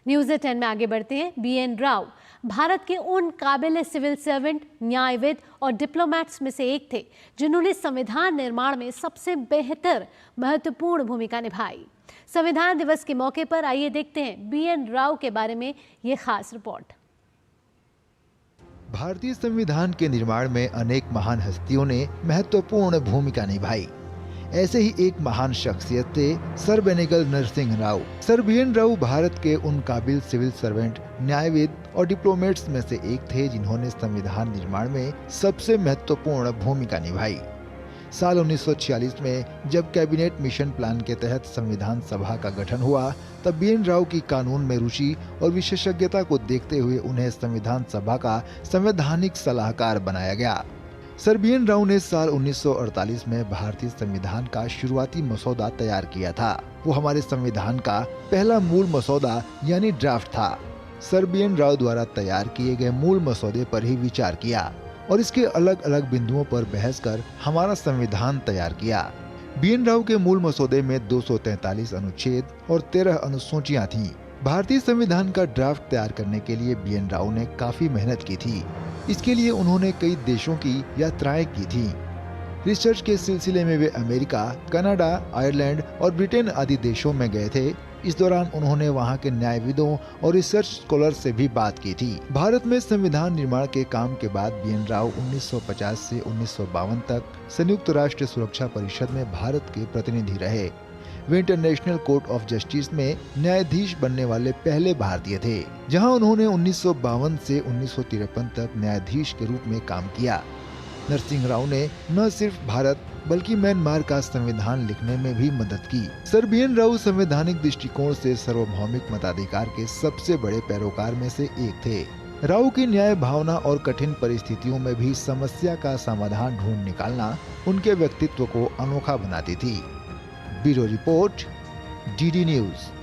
News 10 में आगे बढ़ते हैं। BN राव भारत के उन काबिल सिविल सर्वेंट, न्यायविद और डिप्लोमैट्स में से एक थे जिन्होंने संविधान निर्माण में सबसे बेहतर महत्वपूर्ण भूमिका निभाई। संविधान दिवस के मौके पर आइए देखते हैं BN राव के बारे में ये खास रिपोर्ट। भारतीय संविधान के निर्माण में अनेक महान हस्तियों ने महत्वपूर्ण भूमिका निभाई। ऐसे ही एक महान शख्सियत थे sir Benegal Narasimha Rao. Sir BN Rao Bharat के उन काबिल सिविल सर्वेंट, न्यायविद और डिप्लोमेट्स में से एक थे जिन्होंने संविधान निर्माण में सबसे महत्वपूर्ण भूमिका निभाई। साल 1946 में जब कैबिनेट मिशन प्लान के तहत संविधान सभा का गठन हुआ, तब BN राव की कानून में रुचि और विशेषज्ञता को देखते हुए उन्हें संविधान सभा का संवैधानिक सलाहकार बनाया गया। सर BN राव ने साल 1948 में भारतीय संविधान का शुरुआती मसौदा तैयार किया था। वो हमारे संविधान का पहला मूल मसौदा यानी ड्राफ्ट था। सर BN राव द्वारा तैयार किए गए मूल मसौदे पर ही विचार किया और इसके अलग अलग बिंदुओं पर बहस कर हमारा संविधान तैयार किया। BN राव के मूल मसौदे में 243 अनुच्छेद और 13 अनुसूचियां थीं। भारतीय संविधान का ड्राफ्ट तैयार करने के लिए BN राव ने काफी मेहनत की थी। इसके लिए उन्होंने कई देशों की यात्राएं की थी। रिसर्च के सिलसिले में वे अमेरिका, कनाडा, आयरलैंड और ब्रिटेन आदि देशों में गए थे। इस दौरान उन्होंने वहां के न्यायविदों और रिसर्च स्कॉलर से भी बात की थी। भारत में संविधान निर्माण के काम के बाद BN राव 1950 से 1952 तक संयुक्त राष्ट्र सुरक्षा परिषद में भारत के प्रतिनिधि रहे। वे इंटरनेशनल कोर्ट ऑफ जस्टिस में न्यायाधीश बनने वाले पहले भारतीय थे, जहां उन्होंने 1952 से 1953 तक न्यायाधीश के रूप में काम किया। नरसिंह राव ने न सिर्फ भारत बल्कि म्यांमार का संविधान लिखने में भी मदद की। सर BN राव संवैधानिक दृष्टिकोण से सार्वभौमिक मताधिकार के सबसे बड़े पैरोकार में से एक थे। राव की न्याय भावना और कठिन परिस्थितियों में भी समस्या का समाधान ढूंढ निकालना उनके व्यक्तित्व को अनोखा बनाती थी। Bureau report, DD news.